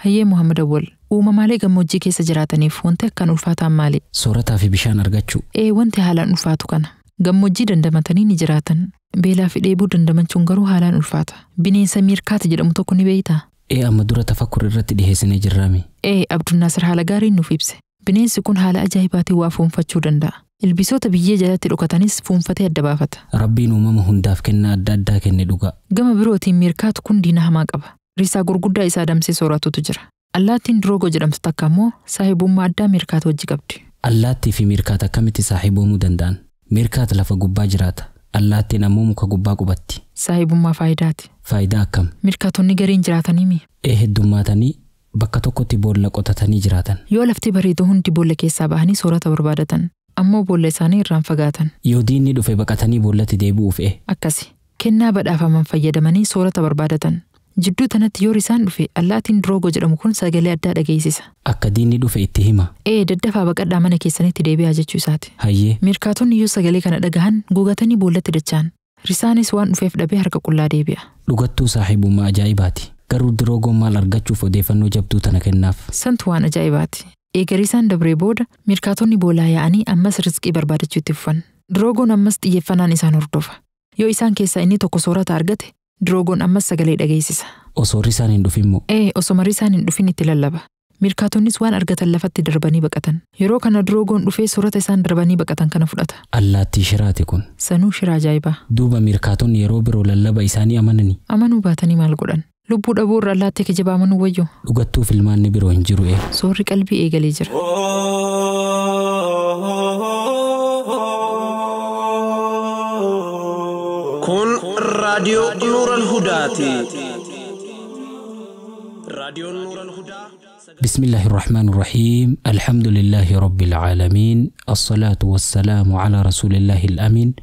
Hayyee Muhammad Awwal uumamaalee gammoojjii keessa jiraataniif wanti akkaan ulfaataan maali? Soorataa fi bishaan argachuu. Wanti haalaan ulfaatu kana. Gammoojjii dandamatanii ni jiraatan. Beelaa fi dheebuu dandamachuun garuu haalaan ulfaata. Bineensa miirkaata jedhamu tokko ni beeytaa? Amma dura tafakkur irratti dhiheessinee jirraami. Abdunnaasir haala gaariin nuuf ibse. Bineensi kun haala ajaa'ibaatiin waa fuunfachuu danda'a. Ilbiisota biyyee jalatti dhokatanis fuunfatee adda baafata. Rabbiin uumama hundaaf kennaa adda addaa kenne dhuga. Gama birootiin miirkaatu kun diina hamaa qaba. Risaa gurguddaa isaa adamsee sooratutu jira. Allaattiin Droogoo jedhamtu takka immoo saahibummaa addaa miirkaata wajji qabdi. Allaattii fi miirkaata akkamitti saahiboomuu danda'an? Miirkaata lafa gubbaa jiraata. Allaattiin ammoo muka gubbaa qubatti. Saahibummaa faayidaati. Faayidaa akkam? Miirkaatonni gariin jiraatanii heddummaatanii bakka tokkotti boolla qotatanii jiraatan. Yoo lafti bareedu hundi boolla keessaa bahanii soorata barbaadatan. Ammoo boolla isaanii irraan fagaatan. Yoo diinni dhufe baqatanii boollatti deebi'uuf akkasi. Kennaa badhaafaman fayyadamanii soorata barbaadatan. Jidduu tanatti yoo risaan dhufe allaattiin Droogoo jedhamu kun sagalee addaa dhageessisa. Akka diinni dhufe itti hima. Daddafaa baqadhaa mana keessanitti deebi'aa jechuu isaati. Hayyee. Miirkaatonni yoo sagalee kana dhagahan guugatanii boollatti dachaan. Risaanis waan dhufeef dhabee harka qullaa deebi'a. Dhugattuu saahibummaa ajaa'ibaati. Garuu Droogoon maal argachuuf odeeffannoo jabduu tana kennaaf? Santu waan ajaa'ibaati. Risaan dabree booda miirkaatonni boolaa yaa'anii ammas rizqii barbaadachuu itti fufan. Droogoon ammas xiyyeeffannaan isaan hordofa. Yoo isaan keessaa inni tokko soorata argate, Droogoon ammas sagalee dhageessisa. Osoo risaan hin dhufin moo? Osoo risaan hin dhufin itti lallaba. Miirkaatonnis waan argatan lafatti darbanii baqatan. Yeroo kana Droogoon dhufee soorata isaan darbanii baqatan kana fudhata. Allaattii shiraati kun. Sanuu shiraa ajaa'ibaa. Duuba miirkaatonni yeroo biroo lallaba isaanii amananii? Amanuu baatanii maal godhan? Lubbuu dhabuu irra allaattii kijibaa amanuu wayyoo. Dhugattuu filmaanni biroo hin jiru. Soorri qalbii eegalee jira. Kun raadiyoo Nuural Hudaati. Raadiyoo Nuural Hudaa. بسم الله الرحمن الرحيم الحمد لله رب العالمين الصلاة والسلام على رسول الله الأمين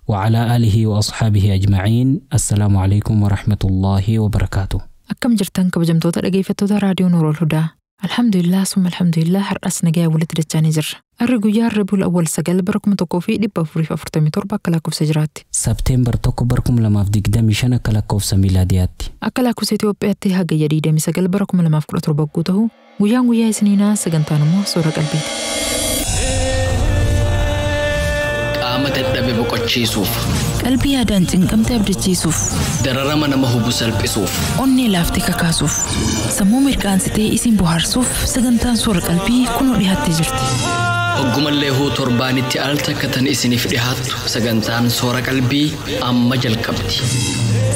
وعلى آله وأصحابه أجمعين السلام عليكم ورحمة الله وبركاته. أكم جرتان كبجمتوتا رقيفتوتا راديو نور الهدى. الحمد لله ثم الحمد لله هرأس نجا ولد رجاني جر. الرجو يا رب الأول سجل بركم تقوفي دب فريف أفرتمي تربة كلاكوف سجرات. سبتمبر تقو بركم لما في دقدام شنا كلاكوف سميلاديات. أكلاكوف سيتوبياتي هاجي جديدة مسجل بركم لما في كل تربة قوته. ويا سنينا سجنتانمو سورة قلبي. قامت الدب بقتشيسوف. قلبي هادان تنقمت أبدتشيسوف. دررما نمهو بسلبسوف. أني لافتك كاسوف. سمو مركان ستي اسم بوهرسوف سجنتان سورة قلبي كنو ريحات تجرتي. وقم اللي هو ترباني تألتا كتن اسني في ريحات سجنتان سورة قلبي أما جل كبتي.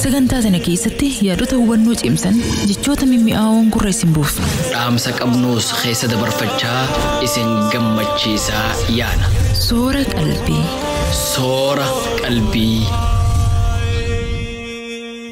Sagantaa sana keessatti yaadota hubannoo cimsan jechoota mimmi'aawoon gurra isin buusu. Dhaamsa qabnuus keessa dabarfachaa isin gammachiisaa yaana. Soora qalbii. Soora qalbii.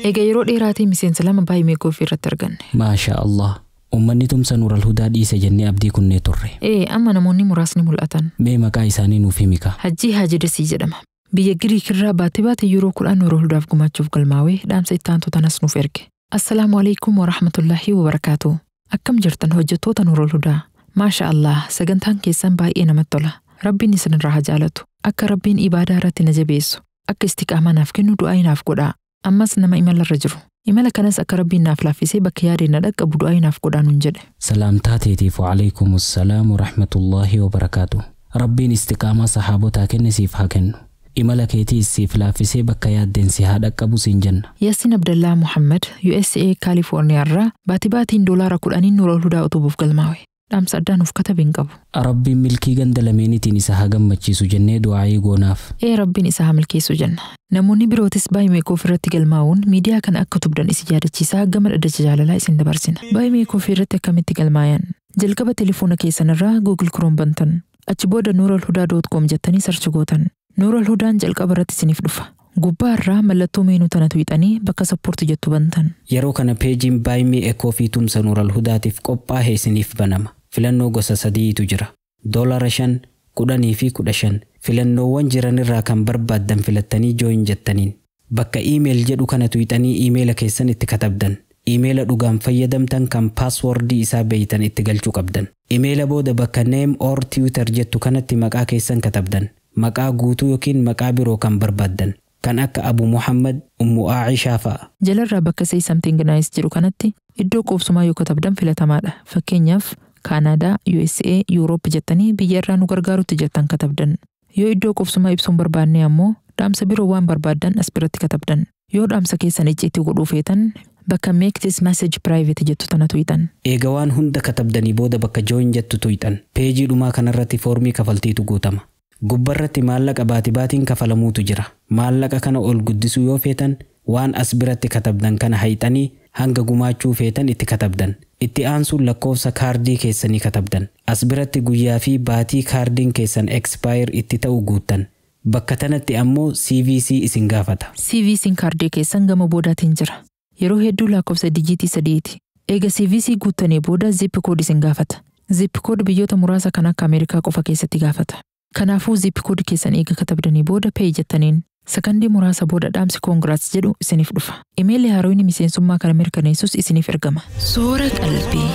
Egaa yeroo dheeraatii miseensa lama baay'ee ofii irratti arganne. Maasha Allah. Uummanni tumsa Nuural Hudaa dhiise jennee abdii kunnee turre. Amma namoonni muraasni mul'atan. Mee maqaa isaanii nuuf himika. Hajjii Haji Dasii jedhama. Biyya Giriik irraa baatee yeroo kudhan Nuural Hudaaf gumaachuuf galmaawee dhaamsa itti aantu tanas nuuf erge. Assalaamu alaykum wa rahmatullahi wa barakaatuh. Akkam jirtan hojjettoota Nuural Hudaa. Maasha Allah sagantaan keessan baay'ee namatti tola. Rabbiin isinirraa haa jaalatu. Akka Rabbiin ibaadaa irratti na jabeessu. Akka istiqaamaa naaf kennu du'aa naaf godhaa. Ammas nama imalarra jiru. Imala kanas akka Rabbiin naaf laaffisee bakka yaadeen na dhaqqabu du'aa naaf godhaa nun jedhe. Salaamtaa teetiif wa alaykumus salaam wa rahmatullahi wa barakaatuh. Rabbiin istiqaamaa sahaabotaa kennisiif haa kennu. Imala keetii siif laaffisee bakka yaaddeen si haa dhaqqabu siin jenna. Yaasin Abdallaa Muhammad USA Kaalifoorniyaa irraa baatiin $10 Nuural Hudaa utubuuf galmaawe. Dhaamsa addaan nuuf katabeen qabu. Rabbiin milkii ganda lameenitiin isa haa gammachiisu jennee du'aayii goonaaf. Rabbiin isa haa milkeessu jenna. Namoonni birootis baay'ee ofirratti galmaa'uun miidiyaa kana akka tubdan isi yaadachiisaa gama dhaddacha jaalalaa isin dabarsina. Baay'ee ofirratti akkamitti galmaayan? Jalqaba telefoona keessanirraa Google Chrome bantan. Achi booda nuralhudaa.com jettanii sarchi gootan. Nuural Hudaan jalqaba irratti isiniif dhufa. Gubbaa irraa mallattoo meenuu tana tuqxanii bakka sappoortii jettu bantan. Yeroo kana peejiin baay'ee ekoo fi tumsa Nuural Hudaatiif qophaa'ee isiniif banama. Filannoo gosa 3tu jira. $5, $10 fi $15. Filannoowwan jiran irraa kan barbaaddan filattanii join jettaniin. Bakka email jedhu kana tuqxanii emaila keessan itti katabdan. Emaila dhugaan fayyadamtan kan passwordii isaa beeytan itti galchuu qabdan. Emaila booda bakka name or Twitter jettu kanatti maqaa keessan katabdan. Maqaa guutuu yookiin maqaa biroo kan barbaaddan. Kan akka Abu Muhammad, Ummu Aishaa fa'a. Jalarraa bakka say something nice jedhu kanatti Iddoo qubsumaa yoo katabdan filatamaadha. Fakkeenyaaf Kaanaadaa, USA, Yuuroop jettanii biyya irraa nu gargaarutti jettan katabdan. Yoo iddoo qubsumaa ibsuun barbaanne ammoo dhaamsa biroo waan barbaaddan as biratti katabdan. Yoo dhaamsa keessan icciitii godhuu feetan bakka make this message private jettu tana tuqxan. Eega waan hunda katabdanii booda bakka join jettu tuqxan. Peejii dhumaa kanarratti foormii kafaltiitu guutama. Gubbarratti maallaqa baatibaatiin kafalamuutu jira. Maallaqa kana ol guddisuu yoo feetan waan as biratti katabdan kana hayxanii hanga gumaachuu feetan itti katabdan. Itti aansuun lakkoofsa kaardii keessanii katabdan. As biratti guyyaa fi baatii kaardiin keessan expire itti ta'u guuttan. Bakka tanatti ammoo CVC isin gaafata. CVC'n kaardii keessan gama boodaatiin jira. Yeroo hedduu lakkoofsa dijiitii 3ti. Eega CVC guuttanii booda zip code isin gaafata. Zip code biyyoota muraasa kan akka Ameerikaa qofa keessatti gaafata. Kanaafuu zip code keessan eega katabdanii booda pay jettaniin sakandii muraasa booda dhaamsi congrats jedhu isiniif dhufa. Imeelli haarooyni miseensummaa kana mirkaneessus isiniif ergama. Soora qalbii.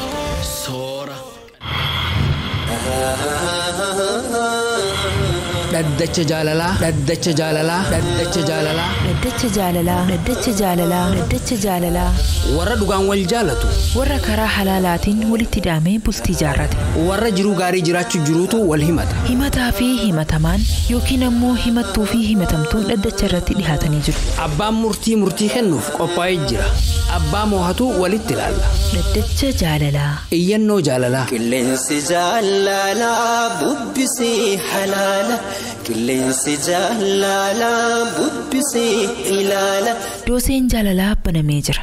Soora. Dhaddacha jaalalaa. Dhaddacha jaalalaa. Dhaddacha jaalalaa. Dhaddacha jaalalaa. Dhaddacha jaalalaa. Dhaddacha jaalalaa. Warra dhugaan wal jaalatu. Warra karaa halaalaatiin walitti hidhamee bultii jaarrate. Warra jiruu gaarii jiraachuu jiruutu wal himata. Himataa fi himatamaan yookiin ammoo himattuu fi himatamtuun dhaddacha irratti dhihaatanii jiru. Abbaan murtii kennuuf qophaa'ee jira. Abbaa moohatu walitti ilaalla. Dhaddacha jaalalaa. Iyyannoo jaalalaa. Qilleensi jaalalaa bubbisee halaala. Qilleensi jaalalaa bubbisee ilaala. Dooseen jaalalaa banamee jira.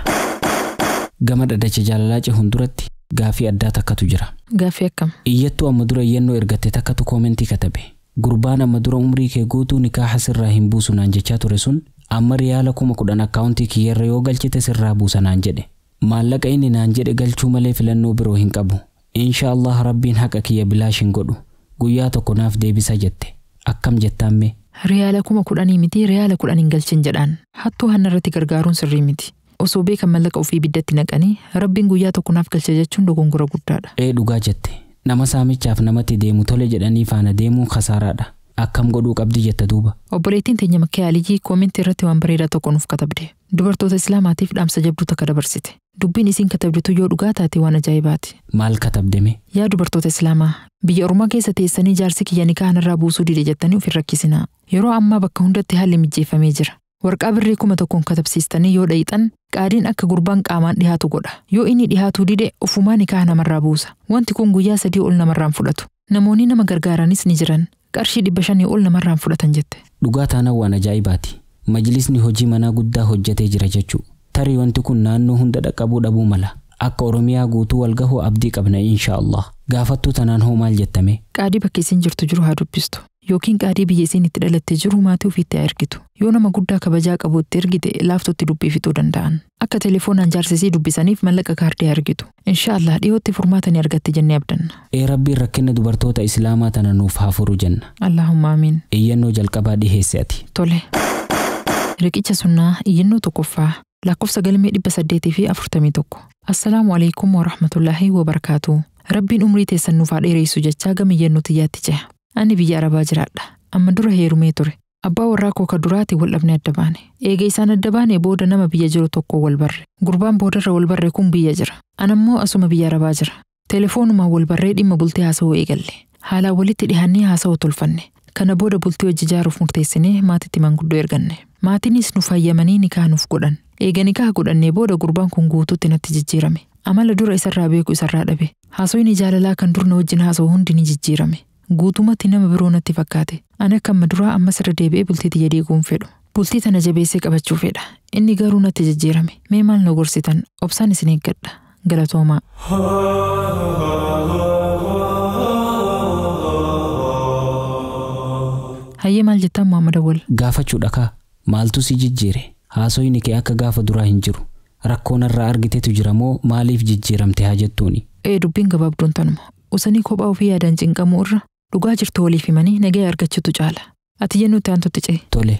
Gama dhaddacha jaalalaa cehuun duratti gaafii addaa takkatu jira. Gaafii akkam? Iyyattuu amma dura iyyannoo ergatte takkatu koomentii katabe. Gurbaan amma dura umrii kee guutuu nikaaha sirraa hin buusu naan jechaa ture sun amma riyaala 10,000 akkaawuntii kiyyarra yoo galchite sirraa buusa naan jedhe. Maallaqa inni naan jedhe galchuu malee filannoo biroo hin qabu. Inshaallah rabbiin haqa kiyya bilaash hin godhu. Guyyaa tokko naaf deebisa jette. Akkam jettaamme? Riyaala 10,000 miti riyaala 10 hin galchin jedhaan. Hattuu hanarratti gargaaruun sirrii miti. Osoo beekan mallaqa ofii biddatti naqanii rabbiin guyyaa tokko naaf galcha jechuun dogongora guddaadha. Dhugaa jette. Nama saamichaaf namatti deemu tole jedhanii faana deemuun khasaaraadha. Akkam godhuu qabdi jetta duuba. Obboleettiin teenya Makkee Aliyyi koomentii irratti waan bareedaa tokko nuuf katabde. Dubartoota Islaamaatiif dhaamsa jabduu takka dabarsite. Dubbiin isiin katabditu yoo dhugaa taate waan ajaa'ibaati. Maal katabdeme? Yaa dubartoota Islaamaa, biyya Oromoo keessa teessanii jaarsi kiyya nikaa irraa buusuu dide jettanii of hin rakkisinaa. Yeroo ammaa bakka hundatti haalli mijeeffamee jira. Warqaa birrii 1,000 katabsiistanii yoo dhayitan qaadiin akka gurbaan qaamaan dhihaatu godha. Yoo inni dhihaatuu dide ofumaa nikaa namarraa buusa. Wanti kun guyyaa 3 ol namarraan fudhatu. Namoonni nama gargaaranis ni jiran. Qarshii 500 ol namarraan fudhatan jette. Dhugaa taanaan waan ajaa'ibaati. Majlisni hojii manaa guddaa hojjetee jira jechuu. Tarii wanti kun naannoo hunda dhaqqabuu dhabuu mala. Akka Oromiyaa guutuu wal gahuu abdii qabna inshaallah. Gaafattuu tanaan hoo maal jettame? Qaadii bakka isiin jirtu jiru haa dubbistu. Yookiin qaadii biyya isiin itti dhalattee jiru maatii ofiitti haa ergitu. Yoo nama guddaa kabajaa qabu itti ergite laaftootti dubbii fixuu danda'an. Akka telefoonaan jaarsisii dubbisaniif mallaqa kaardii ergitu. Inshaallah dhiyootti furmaata ni argatte jennee abdanna. Rabbiin rakkina dubartoota Islaamaa tana nuuf haa furu jenna. Allahumma amiin. Iyyannoo jalqabaa dhiheesse ati. Tole. Riqicha sunnaa iyyannoo tokkoffaa lakkoofsa galmee 841. Assalaamu alaykum wa rahmatullaahi wa barakaatuh. Rabbiin umrii teessan nuuf haa dheereessu jechaa gama iyyannoo tiyyaatti ceha. Ani biyya Arabaa jiraadha. Amma dura heerumee ture. Abbaa warraa koo ka duraati wal dhabne adda baane. Eega isaan adda baane booda nama biyya jiru tokko wal barre. Gurbaan boodarra wal barre kun biyya jira. Anammoo asuma biyya Arabaa jira. Telefoonuma wal barree dhimma bultii haasawuu eegalle. Haalaa walitti dhihannee haasawuu tolfanne. Kana booda bultii hojii ijaaruuf murteessinee maatitti manguddoo erganne. Maatiinis nu fayyamanii nikaa nuuf godhan. Eega nikaa godhannee booda gurbaan kun guutuutti natti jijjiirame. Amala dura isarraa beeku isarraa dhabe. Haasawni jaalalaa kan dur na wajjin haasawu hundi ni jijjiirame. Guutumatti nama biroo natti fakkaate. Ani akka amma duraa ammas irra deebi'ee bultii tiyya diiguun fedhu. Bultii tana jabeessee qabachuu fedha. Inni garuu natti jijjiirame. Mee maal na gorsitan? Obsaan isin eeggadha. Galatoomaa. Hayyee maal jettaan Muhammad Awwal? Gaafachuudha kaa. Maaltu si jijjiire? Haasawni kee akka gaafa duraa hin jiru. Rakkoon irraa argiteetu jira moo maaliif jijjiiramte haa jettuuni? Dubbiin gabaabduun tanuma. Usanii kophaa ofii yaadaan cinqamuu irra dhugaa jirtu waliif himanii nagaa argachuutu caala. Ati iyyannoo taantutti ce'e. Tole.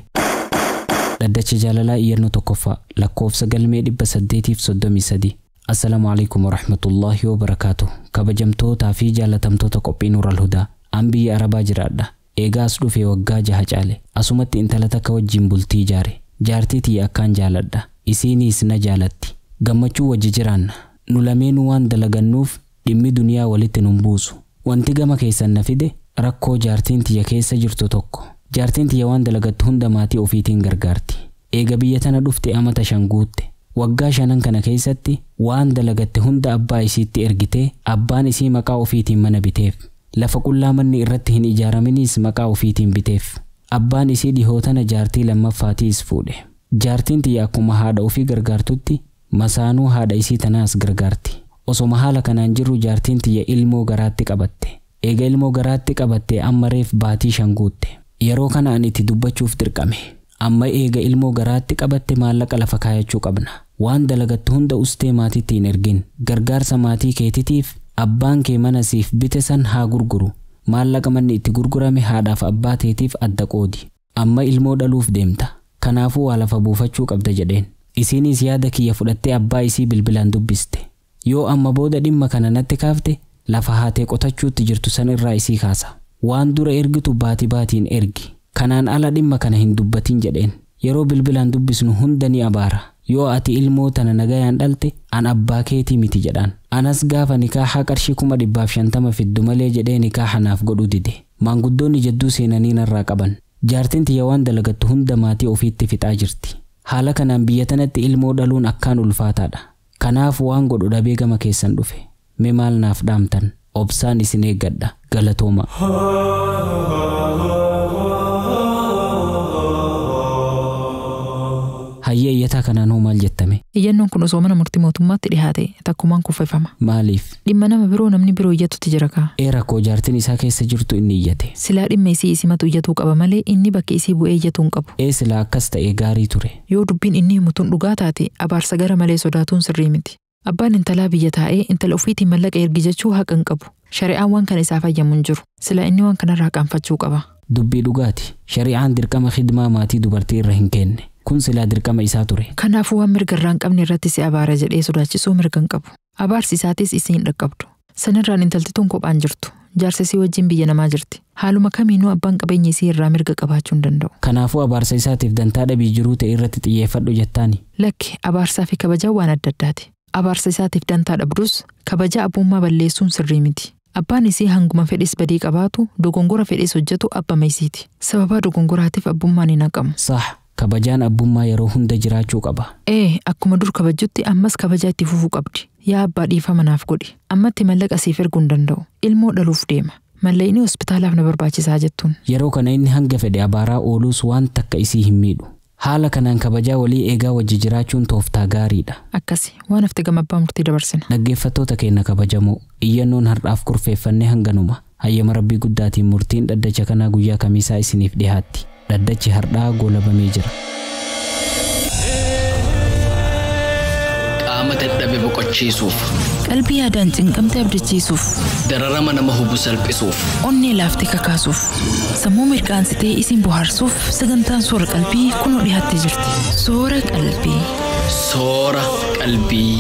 Dhaddacha jaalalaa iyyannoo tokkoffaa lakkoofsa galmee 833. Assalaamu alaykum wa rahmatullaahi wa barakaatuh. Kabajamtootaa fi jaalatamtoota qophii Nuural Hudaa. An biyya Arabaa jiraadha. Eegaas dhufee waggaa 6 caale. Asumatti intala takka wajjin bultii ijaare. Jaartii tiyya akkaan jaaladha. Isiinis na jaalatti. Gammachuu wajji jiraanna. nu lameenuu waan dalagannuuf dhimmi duniyaa walitti nun buusu. Wanti gama keessan na fide rakkoo jaartiin tiyya keessa jirtu tokko. Jaartiin tiyya waan dalagattu hunda maatii ofiitiin gargaarti. Eega biyya tana dhufte amata 5 guutte. Waggaa 5 kana keessatti waan dalagatte hunda abbaa isiitti ergitee abbaan isii maqaa ofiitiin mana biteef. Lafa qullaa manni irratti hin ijaaraminiis maqaa ofiitiin biteef. Abbaan isii dhihootana jaartii lammaffaatiis fuudhe. Jaartiin tiyya akkuma haadha ofii gargaartutti masaanuu haadha isii tanaas gargaarti. Osoma haala kanaan jirru jaartiin tiyya ilmoo garaatti qabatte. Eega ilmoo garaatti qabatte amma reef baatii 5 guutte. Yeroo kana ani itti dubbachuuf dirqame. Amma eega ilmoo garaatti qabatte maallaqa lafa kaayachuu qabna. Waan dalagattu hunda ustee maatiitti hin ergin. Gargaarsa maatii keetitiif abbaan kee mana siif bite san haa gurguru. Maallaqa manni itti gurgurame haadhaaf abbaa teetiif adda qoodi. Amma ilmoo dhaluuf deemta. Kanaafuu waa lafa buufachuu qabda jedheen. Isiinis yaada kiyya fudhattee abbaa isii bilbilaan dubbiste. Yoo amma booda dhimma kana natti kaafte lafa haatee qotachuutti jirtu san irraa isii kaasa. Waan dura ergitu baatiin ergi. Kanaan ala dhimma kana hin dubbatin jedheen. Yeroo bilbilaan dubbisnu hunda ni abaara. Yoo ati ilmoo tana nagayaan dhalte an abbaa keetii miti jedhaan. Anas gaafa nikaaha qarshii 150 fiddu malee jedhee nikaaha naaf godhu dide. Maanguddoonni jedduu seenanii narraa qaban. Jaartiin tiyya waan dalagattu hunda maatii ofiitti fixaa jirti. Haala kanaan biyya tanatti ilmoo dhaluun akkaan ulfaataadha. Kanaaf waan godhu dhabee gama keessan dhufe. Mee maal naaf dhaamtan? Obsaan isin eeggadha. Galatooma. Hayyee iyyataa kanaan hoo maal jettame? Iyyannoon kun osoo mana murtii mootummaatti dhihaate takkumaan kuffifama. Maaliif? Dhimma nama biroo namni biroo iyyatutti jira kaa. Rakkoo jaartiin isaa keessa jirtu inni iyyate. Silaa dhimma isii isimatu iyyatuu qaba malee inni bakka isii bu'ee iyyatuu hin qabu. Silaa akkas ta'ee gaarii ture. Yoo dubbiin inni himutuun dhugaa taate abaarsa gara malee sodaatuun sirrii miti. Abbaan intalaa biyya taa'ee intala ofiitiin mallaqa ergi jechuu haqa hin qabu. Shari'aan waan kana isaa fayyamu hin jiru. Silaa inni waan kanarraa qaanfachuu qaba. Dubbii dhugaati. Shari'aan dirqama khidmaa maatii dubartii irra hin kenne. Kun silaa dirqama isaa ture. Kanaafuu waan mirga irraa hin qabne irratti si abaara jedhee sodaachisuu mirga hin qabu. Abaarsi isaatis isiin dhaqqabdu. Sanirraan intaltituun kophaan jirtu. Jaarsisii wajjin biyya namaa jirti. Haaluma kamiinuu abbaan qabeenya isii irraa mirga qabaachuu hin danda'u. Kanaafuu abaarsa isaatiif dantaa dhabii jiruu ta'e irratti xiyyeeffadhu jettaani. Lakki abaarsaa fi kabajaa waan adda addaati. Abaarsa isaatiif dantaa dhabdus kabajaa abbummaa balleessuun sirrii miti. Abbaan isii hanguma fedhis badii qabaatu dogongora fedhis hojjetu abbama isiiti. Sababa dogongoraatiif abbummaan hin haqamu. Kabajaan abbummaa yeroo hunda jiraachuu qaba. Akkuma dur kabajjutti ammas kabajaa itti fufuu qabdi. Yaa abbaa dhiifama naaf godhi. Ammatti mallaqa siif erguu hin danda'u. Ilmoo dhaluuf deema. Mallaqni hospitaalaaf na barbaachisaa jettuun. Yeroo kana inni hanga fedhe abaaraa ooluus waan takka isii hin miidhu. Haala kanaan kabajaa walii eegaa wajji jiraachuun tooftaa gaariidha. Akkasi waan hafte gama abbaa murtii dabarsina. Dhaggeeffattoota keenya kabajamoo iyyannoon har'aaf kurfeeffannee hanganuma. Hayyama Rabbii guddaatiin murtiin dhaddacha kanaa guyyaa kamiisaa isiniif dhiyaatti. Dhaddachi har'aa goolabamee jira. Qaama dadhabe boqochiisuuf, qalbii yaadaan cinqamte abdachiisuuf, dararama nama hubu salphisuuf, onnee laaftee kakaasuuf, sammuu mirqaansitee isin bohaarsuuf sagantaan soora qalbii kunoo dhiyaattee jirti. Soora qalbii. Soora qalbii.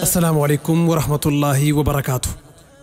Assalaamu alaikum wa rahmatullaahi wa barakaatu.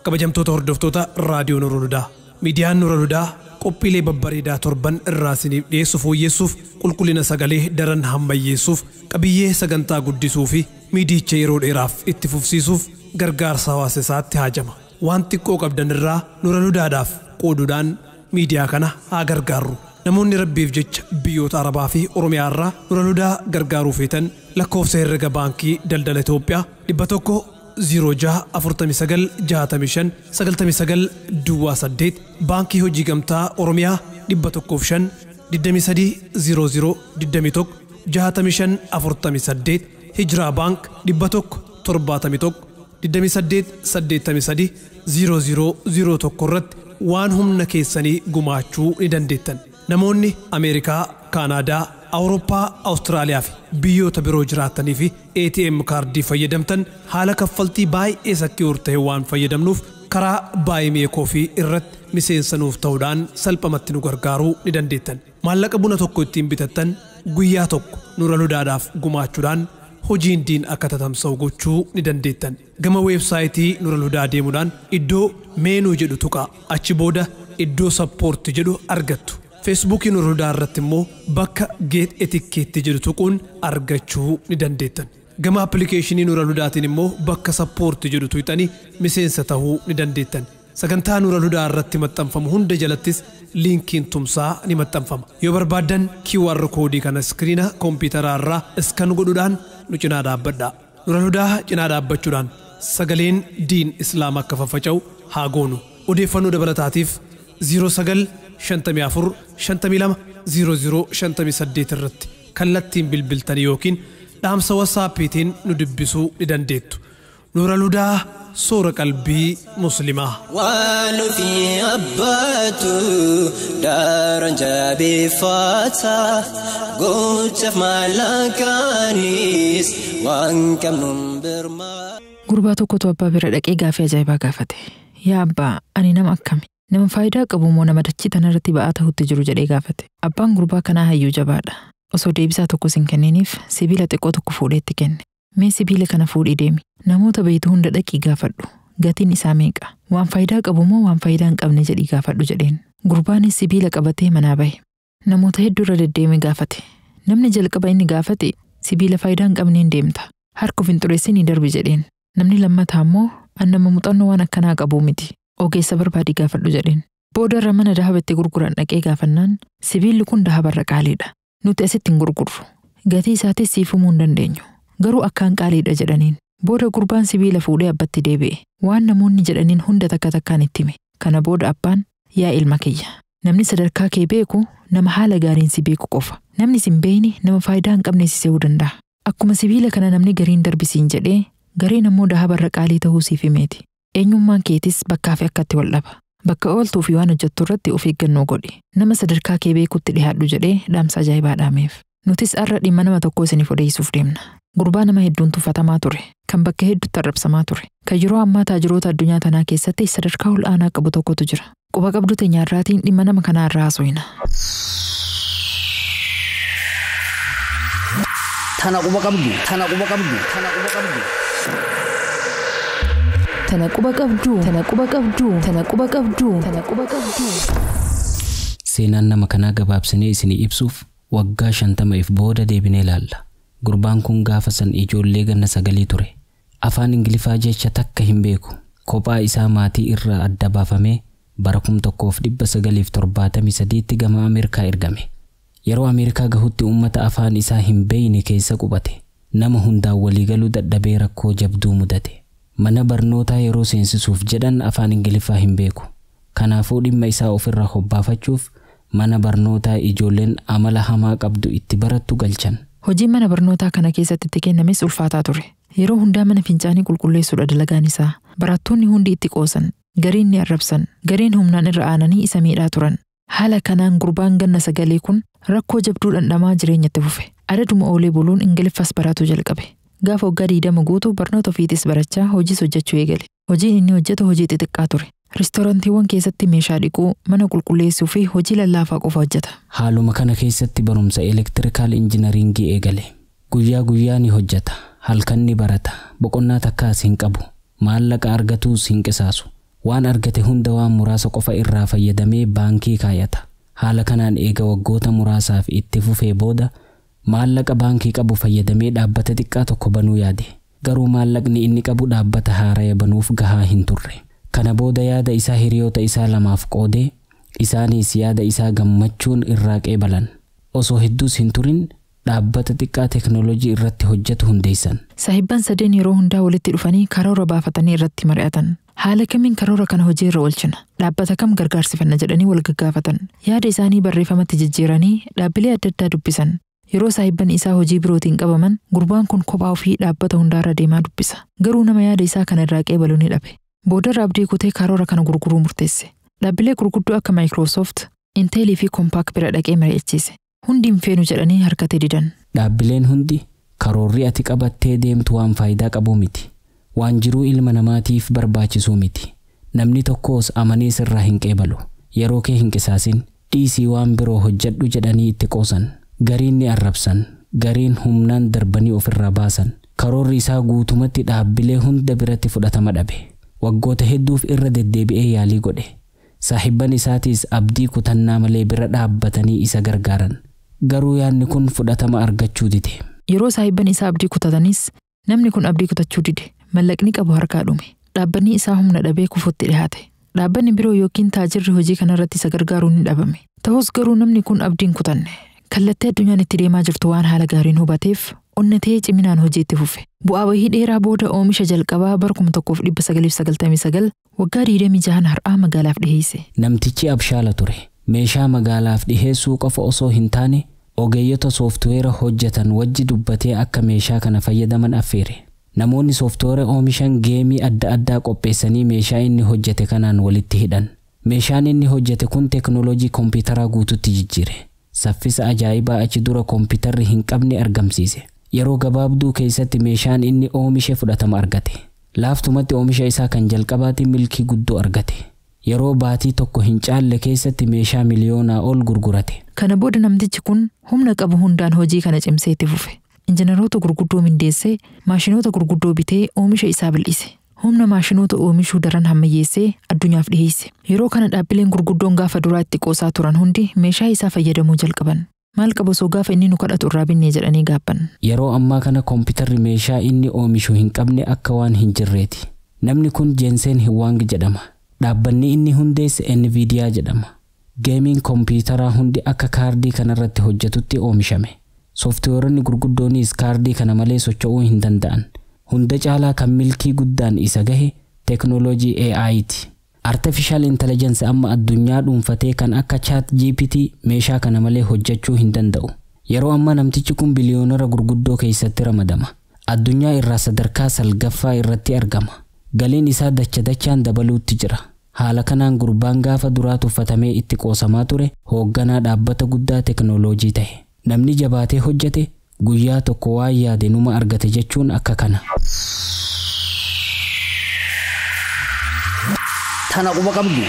Kabajamtoota hordoftoota raadiyoo Nurul Hudaa. Miidiyaan Nurul Hudaa qophiilee babbareedaa torban irraa isiniif dhiyeessu fooyyessuuf qulqullina sagalee daran hammayyeessuuf qabiyyee sagantaa guddisuu fi miidicha yeroo dheeraaf itti fufsiisuuf gargaarsa hawaasa isaatti haajama. Waan xiqqoo qabdan irraa Nurul Hudaadhaaf qooduudhaan miidiyaa kana haa gargaarru. Namoonni Rabbiif jecha biyyoota Arabaa fi Oromiyaa irraa Nurul Hudaa gargaaruu feetan lakkoofsa herrega baankii daldala Itoophiyaa 100-06-65-99-8 baankii hojii gamtaa Oromiyaa 105-00-21-65-48 Hijiraa baank 100-71-28-83-0001 irratti waan humna keessanii gumaachuu ni dandeettan. Namoonni Ameerikaa, Kaanaadaa, Awurooppaa, Awustiraaliyaa fi biyyoota biroo jiraatanii fi ATM kaardii fayyadamtan haala kaffaltii baay'ee sakki'uur ta'e waan fayyadamnuuf karaa baay'ee koofii irratti miseensa nuuf ta'uudhaan salphamatti nu gargaaruu ni dandeettan. Maallaqa buna tokko ittiin bitattan guyyaa tokko Nurul Hudaadhaaf gumaachuudhaan hojiin diin akka tatamsa'u gochuu ni dandeettan. Gama weebsaayitii Nurul Hudaa deemuudhaan iddoo meenuu jedhu tuqaa achi booda iddoo sappoorti jedhu argattu. feesbuukii Nuur Hudaa irratti immoo bakka geet etikkeetti jedhu tuquun argachuu ni dandeettan. Gama appilikeeshinii Nuur Hudaatiin immoo bakka sappoorti jedhu tuqxanii miseensa ta'uu ni dandeettan. Sagantaa Nuur Hudaa irratti maxxanfamu hunda jalattis liinkiin tumsaa ni maxxanfama. Yoo barbaaddan QR koodii kana iskiriina kompiitaraa irraa iskan godhuudhaan nu cinaa dhaabbadhaa. Nuur Hudaa cinaa dhaabbachuudhaan sagaleen diin Islaam akka faffaca'u haa goonu. Odeeffannoo dabalataatiif 0954 52 0058 irratti kallattiin bilbiltanii yookiin dhaamsa WhatsAppiitiin nu dubbisuu ni dandeettu. Nuur Hudaa soora qalbii muslimaa. Waan fi abbaatu daaraan jabeeffata gochaaf maallaqaanis waan qabnuun birmaa. Gurbaa tokkotu abbaa bira dhaqee gaafii ajaa'ibaa gaafate. Yaa abbaa, ani nama akkami? Nama faayidaa qabu moo nama dachii tanarratti ba'aa ta'utti jiru jedhee gaafate. Abbaan gurbaa kanaa hayyuu jabaadha. Osoo deebisaa tokkos hin kenneeniif sibiila xiqqoo tokko fuudhee itti kenne. Mee sibiila kana fuudhii deemi. Namoota beeytu hunda dhaqii gaafadhu. Gatiin isaa meeqa? Waan faayidaa qabu moo waan faayidaa hin qabne jedhii gaafadhu jedheen. Gurbaanis sibiila qabatee manaa bahe. Namoota hedduu irra deddeeme gaafate. Namni jalqaba inni gaafate sibiila faayidaa hin qabneen deemta. Harkuuf hin xureessinii darbi jedheen. Namni lammataa immoo nama muuxannoo waan akkanaa qabuu miti. Ogeessa barbaadii gaafadhu jedheen. Booda irra mana dahaba itti gurguran dhaqee gaafannaan sibiilli kun dahabarra qaaliidha. Nuti asitti hin gurgurru. Gatii isaatis siif himuu hin dandeenyu. Garuu akkaan qaaliidha jedhaniin. Booda gurbaan sibiila fuudhee abbatti deebi'e. Waan namoonni jedhaniin hunda takka takkaan itti hime. Kana booda abbaan, yaa ilma kiyya. Namni sadarkaa kee beeku nama haala gaariin si beeku qofa. Namni sin beeyne nama faayidaa hin qabne si se'uu danda'a. Akkuma sibiila kana namni gariin darbisiin jedhee gariin ammoo dahabarra qaalii ta'uu siif himeeti. Eenyummaan keetis bakkaa fi akkatti wal dhaba. Bakka ooltuu fi waan hojjettu irratti of eeggannoo godhi. Nama sadarkaa kee beekutti dhihaadhu jedhee dhaamsa ajaa'ibaa dhaameef. Nutis har'a dhimma nama tokkoo isiniif odeessuuf deemna. Gurbaa nama hedduun tuffatamaa ture. Kan bakka hedduutti arrabsamaa ture. Kan yeroo ammaa taajiroota addunyaa tanaa keessatti sadarkaa ol aanaa qabu tokkotu jira. Quba qabdu teenyaarraatiin dhimma nama kanaa irraa haasofna. Tana quba qabdu. Seenaan nama kanaa gabaabsinee isinii ibsuuf waggaa 50 booda deebinee ilaalla. Gurbaan kun gaafa san ijoollee ganna 9 ture. Afaan Ingiliffaa jecha takka hin beeku. Kophaa isaa maatii irraa adda baafamee bara 1973tti gama Ameerikaa ergame. Yeroo Ameerikaa gahutti uummata afaan isaa hin beeyne keessa qubate. Nama hundaan waliigaluu dadhabee rakkoo jabduu mudate. Mana barnootaa yeroo seensisuuf jedhan afaan Ingiliffaa hin beeku. Kanaafuu dhimma isaa ofirraa hobbaafachuuf mana barnootaa ijoolleen amala hamaa qabdu itti barattu galchan. Hojiin mana barnootaa kana keessatti itti kennames ulfaataa ture. Yeroo hundaa mana fincaanii qulqulleessuudha dalagaan isaa. Barattoonni hundi itti qoosan, gariin ni arrabsan, gariin humnaan irra aananii isa miidhaa turan. Haala kanaan gurbaan ganna 9 kun rakkoo jabduu dhandhamaa jireenyatti fufe. Adaduma oolee buluun Ingiliffas baratu jalqabe. Gaafa waggaa 20 guutuu barnoota ofiitis barachaa hojiis hojjechuu eegale. Hojiin inni hojjetu hojii xixiqqaa ture. Riistoorantiiwwan keessatti meeshaa dhiquu, mana qulqulleessuu fi hojii lallaafaa qofa hojjeta. Haaluma kana keessatti barumsa elektirikaal injinaringii eegale. Guyyaa guyyaa ni hojjeta. Halkan ni barata. Boqonnaa takkaas hin qabu. Maallaqa argatuus hin qisaasu. Waan argate hunda waan muraasa qofa irraa fayyadamee baankii kaayata. Haala kanaan eega waggoota muraasaaf itti fufee booda maallaqa baankii qabu fayyadamee dhaabbata xiqqaa tokko banuu yaade. Garuu maallaqni inni qabu dhaabbata haaraa banuuf gahaa hin turre. Kana booda yaada isaa hiriyoota isaa lamaaf qoodee isaanis yaada isaa gammachuun irraa qeebalan. Osoo hedduus hin turin dhaabbata xiqqaa teknoolojii irratti hojjetu hundeessan. Saahibban sadeen yeroo hundaa walitti dhufanii karoora baafatanii irratti mari'atan. Haala kamiin karoora kana hojii irra oolchina? Dhaabbata kam gargaarsifanna jedhanii wal gaggaafatan. Yaada isaanii barreeffamatti jijjiiranii dhaabbilee adda addaa dubbisan. Yeroo saahibban isaa hojii birootiin qabaman, gurbaan kun kophaa ofii dhaabbata hundaarra deemaa dubbisa. Garuu nama yaada isaa kana irraa qeebalu ni dhabe. Boodarra abdii kutee karoora kana gurguruu murteesse. Dhaabbilee gurguddoo akka Microsoft, Intel fi Compaq bira dhaqee mari'achiise. Hundi hin feenu jedhanii harkatee didan. Dhaabbileen hundi karoorri ati qabattee deemtu waan faayidaa qabu miti. Waan jiruu ilma namaatiif barbaachisu miti. Namni tokkos amanee sirraa hin qeebalu. Yeroo kee hin qisaasin, dhiisii waan biroo hojjedhu jedhanii itti qoosan. Gariin ni arrabsan, gariin humnaan darbanii ofirraa baasan. Karoorri isaa guutumatti dhaabbilee hunda biratti fudhatama dhabe. Waggoota hedduuf irra deddeebi'ee yaalii godhe. Saahiban isaatis abdii kutannaa malee bira dhaabbatanii isa gargaaran. Garuu yaadni kun fudhatama argachuu dide. Yeroo saahiban isaa abdii kutatanis namni kun abdii kutachuu dide. Mallaqni qabu harkaa dhume. Dhaabbanni isaa humna dhabee kufutti dhiyaate. Dhaabbanni biroo yookiin taajirri hojii kanarratti isa gargaaruun ni dhabame. Ta'us garuu namni kun abdiin kutanne. Kallattii addunyaan itti deemaa jirtu waan haala gaariin hubateef onnatee ciminaan hojii itti fufe. Bu'aa bahii dheeraa booda oomisha jalqabaa bara 1999 waggaa 26 har'aa magaalaaf dhiheesse. Namtichi abshaala ture. Meeshaa magaalaaf dhiheessuu qofa osoo hin taane ogeeyyota sooftuweera hojjetan wajji dubbatee akka meeshaa kana fayyadaman affeere. Namoonni sooftuweera oomishan geemii adda addaa qopheessanii meeshaa inni hojjete kanaan walitti hidhan. Meeshaan inni hojjete kun teknooloojii kompiitaraa guututti jijjiire. Saffisa ajaa'ibaa achi dura kompiitarri hin qabne argamsiise. Yeroo gabaabduu keessatti meeshaan inni oomishe fudhatama argate. Laaftumatti oomisha isaa kan jalqabaatti milkii guddoo argate. Yeroo baatii tokko hin caalle keessatti meeshaa miliyoonaa ol gurgurate. Kana booda namtichi kun humna qabu hundaan hojii kana cimsee itti fufe. Injiinaroota gurguddoo mindeessee maashinoota gurguddoo bitee oomisha isaa bal'ise. Humna maashinoota oomishuu daran hammayyeessee addunyaaf dhiheesse. Yeroo kana dhaabbileen gurguddoon gaafa duraa itti qoosaa turan hundi meeshaa isaa fayyadamuu jalqaban. Maal qabu osoo gaafa inni nu kadhatu irraa binnee jedhanii gaabban. Yeroo ammaa kana kompiitarri meeshaa inni oomishu hin qabne akka waan hin jirreeti. Namni kun Jensen Huang jedhama. Dhaabbanni inni hundeesse Nvidia jedhama. Geemiin kompiitaraa hundi akka kaardii kanarratti hojjetutti oomishame. Sooftuweeronni gurguddoonis kaardii kana malee socho'uu hin danda'an. Hunda caalaa kan milkii guddaan isa gahe teknooloojii AI'ti. Artificial Intelligence amma addunyaa dhuunfatee kan akka ChatGPT meeshaa kana malee hojjechuu hin danda'u. Yeroo ammaa namtichi kun biliyoonara gurguddoo keessatti ramadama. Addunyaa irraa sadarkaa salgaffaa irratti argama. Galiin isaa dachaan dabaluutti jira. Haala kanaan gurbaan gaafa duraa tuffatamee itti qoosamaa ture hoogganaa dhaabbata guddaa teknooloojii ta'e. Namni jabaatee hojjete guyyaa tokko waan yaade numa argate jechuun akka kana. Tana quba qabdu.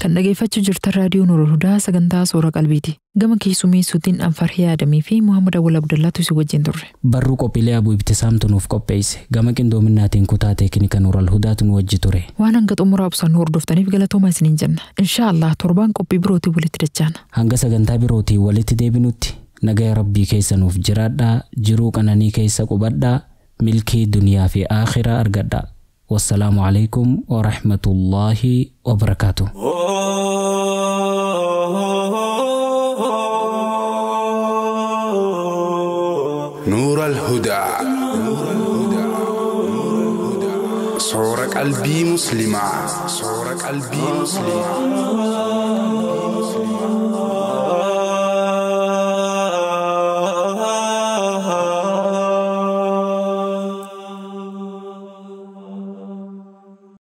Kan dhageeffachuu jirtan raadiyoo Nuurul Hudaa sagantaa Soora Qalbiiti. Gama keessummeessuutiin Anfarhee Adamii fi Muhammad Awwal Abdullaatu si wajjin turre. Barruu qophiilee Abuu Ibtisaamtu nuuf qopheesse. Gama qindoominaatiin kutaa teeknika Nuurul Hudaatu nu wajji ture. Waan hanga xumuraa obsaan hordoftaniif galatooma isiniin jenna. Inshaallah torbaan qophii birootii walitti dachaana. Hanga sagantaa birootii walitti deebinutti nagaya Rabbii keessa nuuf jiraadhaa, jiruu qananii keessa qubadhaa, milkii duniyaa fi aakhiraa argadhaa. والسلام عليكم ورحمة الله وبركاته. نور الهدى صورة قلبي مسلمة